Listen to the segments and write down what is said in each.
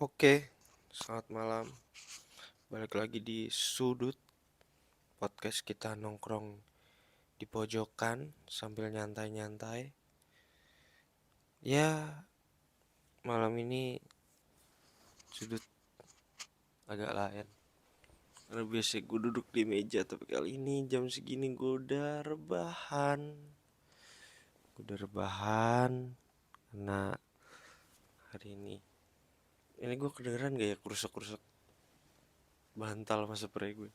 Oke, selamat malam. Balik lagi di sudut podcast kita nongkrong di pojokan sambil nyantai-nyantai. Ya, malam ini sudut agak lain. Karena biasa gue duduk di meja, tapi kali ini jam segini gue udah rebahan. Karena hari ini gue kedengeran gak ya kurusuk-kurusuk bantal masa spray gue.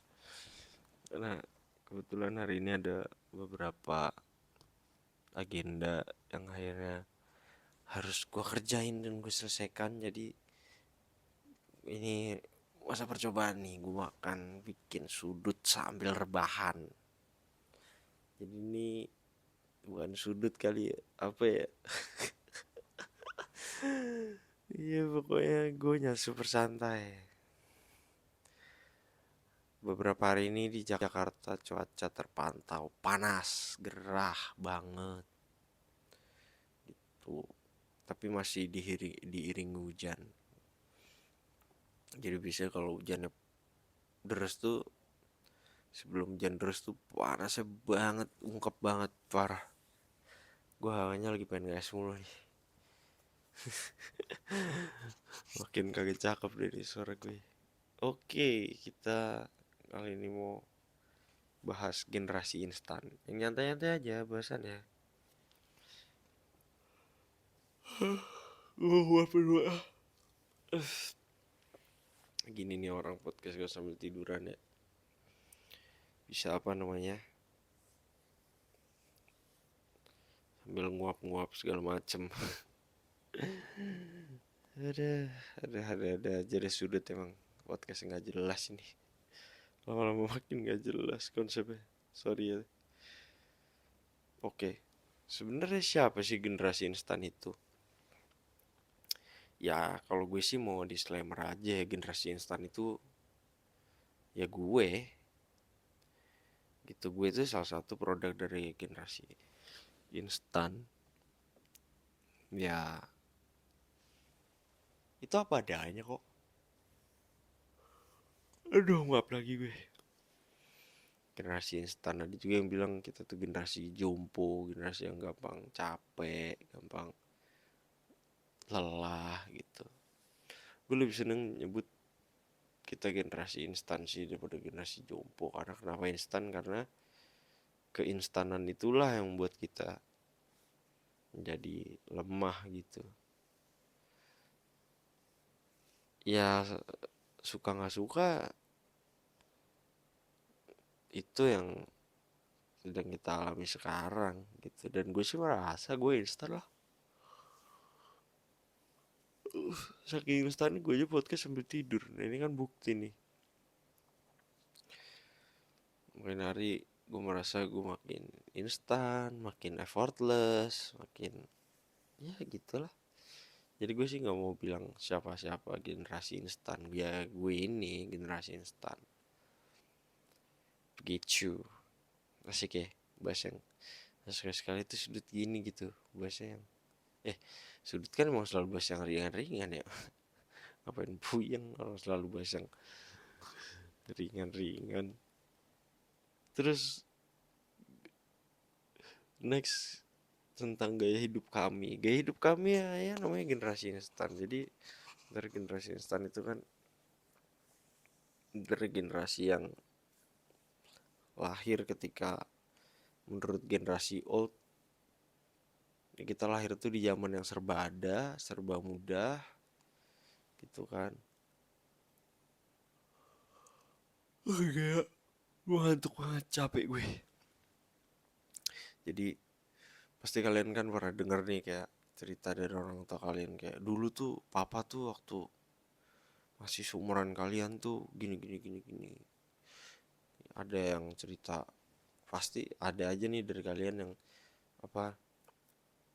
Karena kebetulan hari ini ada beberapa agenda yang akhirnya harus gue kerjain dan gue selesaikan. Jadi ini masa percobaan nih, gue akan bikin sudut sambil rebahan. Jadi ini bukan sudut kali ya, apa ya. Iya, pokoknya gue super santai. Beberapa hari ini di Jakarta cuaca terpantau panas, gerah banget tuh, tapi masih diiringi hujan. Jadi biasanya kalau hujannya deras tuh, sebelum hujan deras tuh panasnya banget, ungkep banget, parah. Gue hawanya lagi pengen nge-es mulu nih. Makin kagak cakep dari suara gue. Oke, kita kali ini mau bahas generasi instan. Yang nyantai-nyantai aja bahasannya. Gua berdua. Gini nih orang podcast gue sambil tiduran ya. Bisa apa namanya? Sambil nguap-nguap segala macem. ada, ada aja deh sudut emang. Podcast nggak jelas ini. Lama-lama makin nggak jelas konsepnya. Sorry ya. Oke, sebenarnya siapa sih generasi instan itu? Ya, kalau gue sih mau disclaimer aja ya, generasi instan itu ya gue. Gitu, gue itu salah satu produk dari generasi instan. Ya, itu apa adanya kok. Aduh, maaf lagi gue. Generasi instan, ada juga yang bilang kita tuh generasi jompo, generasi yang gampang capek, gampang lelah gitu. Gue lebih seneng nyebut kita generasi instan sih daripada generasi jompo. Karena kenapa instan? Karena keinstanan itulah yang membuat kita menjadi lemah gitu. Ya, suka nggak suka itu yang sedang kita alami sekarang gitu. Dan gue sih merasa gue instan lah. Saking instan gue aja podcast sambil tidur. Nah, ini kan bukti nih. Makin hari gue merasa gue makin instan, makin effortless, makin ya gitulah. Jadi gue sih nggak mau bilang siapa-siapa generasi instan. Ya gue ini generasi instan. Begitu. Asik ya bahasa yang sekali-sekali itu sudut gini gitu. Bahasa yang sudut kan emang selalu bahasa yang ringan-ringan ya. Ngapain puyeng kalau selalu bahasa yang ringan-ringan. Terus next, tentang gaya hidup kami. Gaya hidup kami ya namanya generasi instan. Jadi dari generasi instan itu kan dari generasi yang lahir ketika menurut generasi old, ya kita lahir tuh di zaman yang serba ada, serba mudah gitu kan. Kayak gue ngantuk banget, capek gue. Jadi pasti kalian kan pernah denger nih kayak cerita dari orang tua kalian, kayak dulu tuh papa tuh waktu masih seumuran kalian tuh gini gini gini gini. Ada yang cerita, pasti ada aja nih dari kalian yang apa,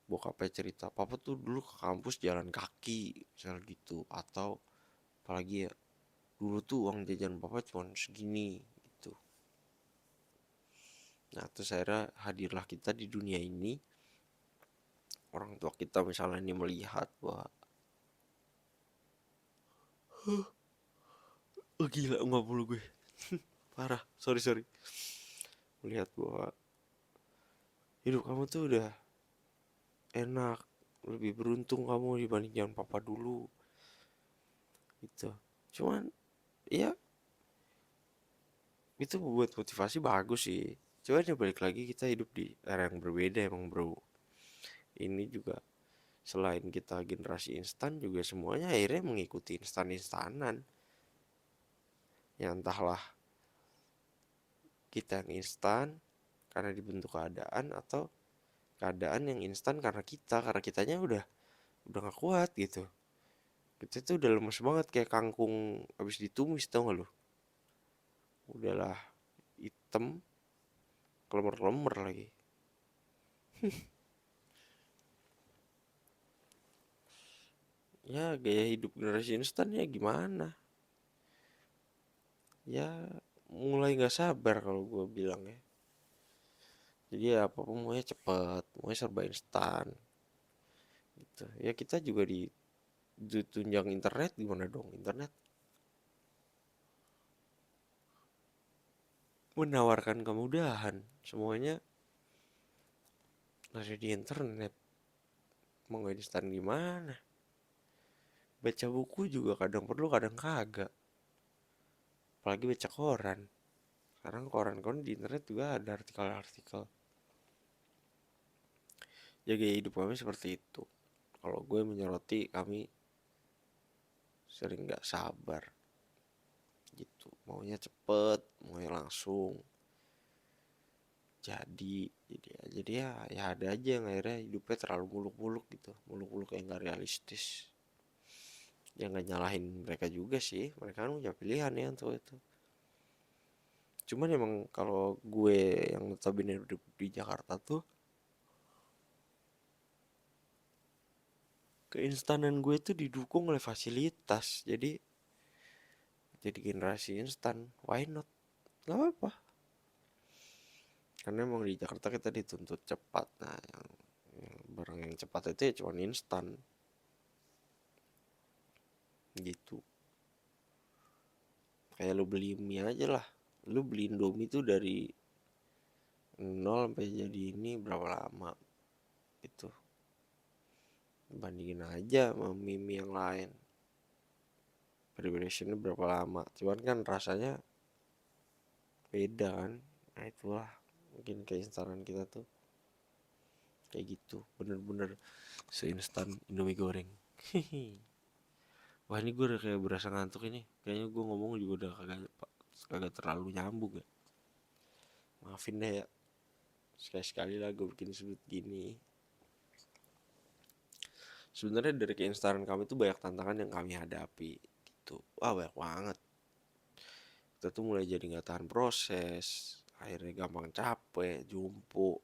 bokapnya cerita papa tuh dulu ke kampus jalan kaki misal gitu, atau apalagi ya dulu tuh uang jajan papa cuma segini gitu. Nah terus akhirnya hadirlah kita di dunia ini, orang tua kita misalnya ini melihat bahwa Oh gila, nggak mulu gue. Parah, sorry. Melihat bahwa hidup kamu tuh udah enak, lebih beruntung kamu dibanding yang papa dulu gitu. Cuman ya itu buat motivasi bagus sih. Cuman ya balik lagi, kita hidup di era yang berbeda emang bro. Ini juga selain kita generasi instan, juga semuanya akhirnya mengikuti instan-instanan. Ya entahlah, kita yang instan karena dibentuk keadaan, atau keadaan yang instan karena kitanya udah gak kuat gitu. Kita tuh udah lemes banget kayak kangkung habis ditumis, tau gak lu? Udahlah hitam, kelemer-kelemer lagi. Ya gaya hidup generasi instan ya gimana? Ya mulai gak sabar kalau gue bilang ya. Jadi ya apapun maunya cepet, maunya serba instan gitu. Ya kita juga ditunjang internet, gimana dong? Internet menawarkan kemudahan, semuanya ada di internet. Mau nggak instan gimana? Baca buku juga kadang perlu, kadang kagak. Apalagi baca koran. Sekarang koran-koran di internet juga ada artikel-artikel. Ya gaya hidup kami seperti itu. Kalau gue menyoroti, kami sering nggak sabar gitu. Maunya cepet, maunya langsung. Jadi ya ada aja yang akhirnya hidupnya terlalu muluk-muluk gitu. Muluk-muluk yang nggak realistis. Ya nggak nyalahin mereka juga sih. Mereka kan punya pilihan ya untuk itu. Cuman emang kalau gue yang notabene hidup di Jakarta tuh, keinstanan gue tuh didukung oleh fasilitas. Jadi generasi instan, why not? Gak apa-apa. Karena emang di Jakarta kita dituntut cepat. Nah, yang barang yang cepat itu ya cuma instan gitu. Kayak lu beli mie aja lah. Lu beli Indomie tuh dari nol sampai jadi ini berapa lama itu. Bandingin aja sama mie yang lain. Preparationnya berapa lama. Cuman kan rasanya beda kan. Nah itulah mungkin keinstanan kita tuh kayak gitu. Bener-bener seinstan Indomie goreng. Wah ini gue udah kayak berasa ngantuk ini. Kayaknya gue ngomong juga udah kagak terlalu nyambung ya. Maafin deh ya. Sekali-sekali lah gue bikin sudut gini. Sebenarnya dari keinstanan kami tuh banyak tantangan yang kami hadapi gitu. Wah banyak banget. Kita tuh mulai jadi nggak tahan proses. Akhirnya gampang capek, jumpo.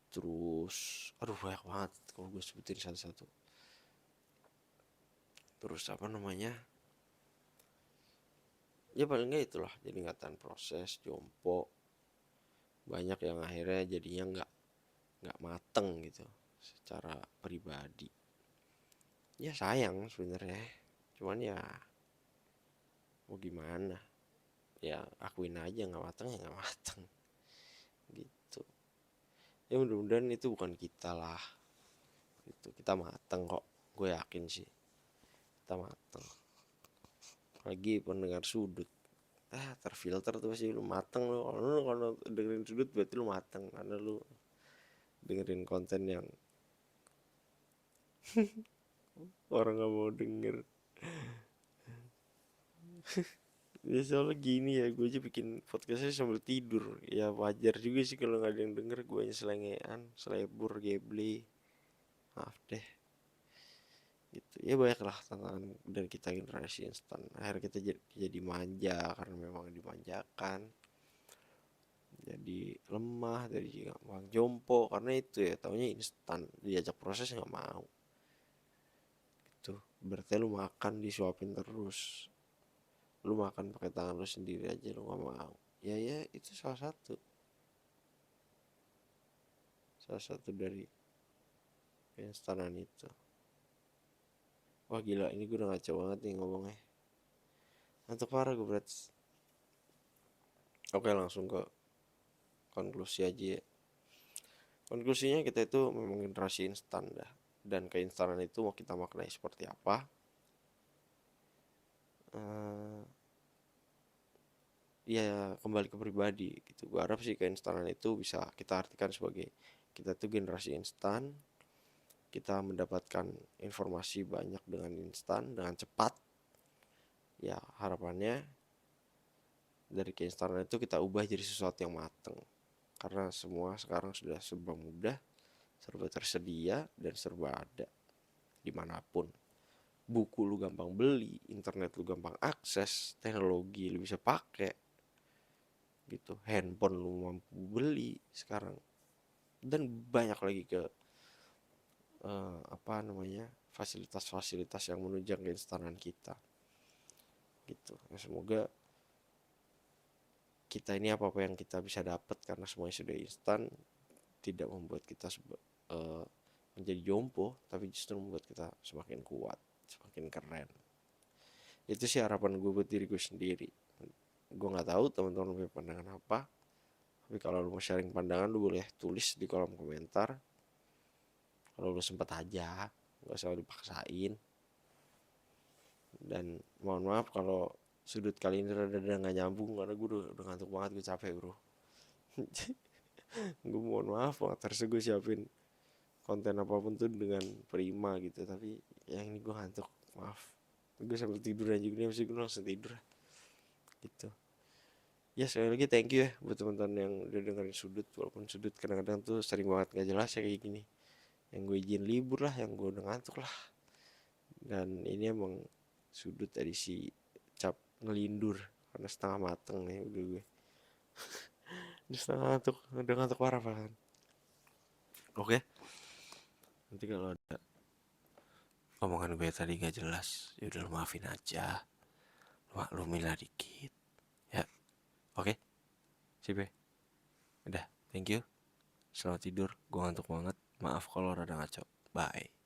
Terus, aduh banyak banget kalau gue sebutin satu-satu. Terus apa namanya? Ya paling nggak itulah. Jadi nggak tahan proses, jompo. Banyak yang akhirnya jadinya nggak mateng gitu secara pribadi. Ya sayang sebenarnya. Cuman ya mau gimana? Ya akuin aja nggak mateng ya nggak mateng gitu. Ya mudah-mudahan itu bukan kita lah. Itu kita mateng kok. Gue yakin sih kita mateng. Lagi pendengar sudut, terfilter tuh sih lu mateng lu. Kalau dengerin sudut berarti lu mateng karena lu dengerin konten yang orang nggak mau denger. Ya soalnya gini ya, gue aja bikin podcastnya sambil tidur. Ya wajar juga sih kalau nggak ada yang denger. Gue hanya selengean, selebur, geblay. Maaf deh gitu. Ya banyak lah tantangan dari kita generasi instan. Akhirnya kita jadi manja karena memang dimanjakan. Jadi lemah, jadi gampang jompo karena itu ya taunya instan, diajak proses nggak mau gitu. Berarti lu makan disuapin terus, lu makan pakai tangan lu sendiri aja lu nggak mau. Ya itu salah satu dari keinstanan itu. Wah gila, ini gue udah ngaco banget nih ngomongnya. ngantuk parah gue berat. Oke, langsung ke konklusi aja ya. Konklusinya kita itu memang generasi instan dah, dan keinstanan itu mau kita maknai seperti apa, eh ya kembali ke pribadi gitu. Gue harap sih keinstanan itu bisa kita artikan sebagai kita tuh generasi instan, kita mendapatkan informasi banyak dengan instan, dengan cepat. Ya harapannya dari keinstanan itu kita ubah jadi sesuatu yang mateng, karena semua sekarang sudah serba mudah, serba tersedia, dan serba ada dimanapun. Buku lu gampang beli, internet lu gampang akses, teknologi lu bisa pakai gitu, handphone lu mampu beli sekarang, dan banyak lagi ke apa namanya, fasilitas-fasilitas yang menunjang keinstanan kita gitu. Nah, semoga kita ini apa yang kita bisa dapat karena semuanya sudah instan tidak membuat kita menjadi jompo, tapi justru membuat kita semakin kuat, semakin keren. Itu sih harapan gue buat diri gue sendiri. Gue nggak tahu teman-teman punya pandangan apa, tapi kalau lu mau sharing pandangan lu boleh tulis di kolom komentar. Kalau lu sempat aja, nggak usah dipaksain. Dan mohon maaf kalau sudut kali ini rada nggak nyambung, karena gue udah ngantuk banget, gue capek bro. Gue mohon maaf banget, harusnya gue siapin konten apapun tuh dengan prima gitu, tapi yang ini gue ngantuk, maaf. Gue sambil tidur aja, gue mesti gue langsung tidur gitu. Ya sekali lagi thank you ya buat teman-teman yang udah dengerin sudut, walaupun sudut kadang-kadang tuh sering banget gak jelas ya kayak gini. Yang gue izin libur lah, yang gue udah ngantuk lah. Dan ini emang sudut edisi cap ngelindur, karena setengah mateng nih udah gue. Udah setengah ngantuk, udah ngantuk parah kan. Oke, nanti kalau ada omongan gue tadi gak jelas, ya udah maafin aja, maklumin lah dikit ya. Oke, sip ya. Udah, thank you. Selamat tidur, gue ngantuk banget. Maaf kalau rada ngaco. Bye.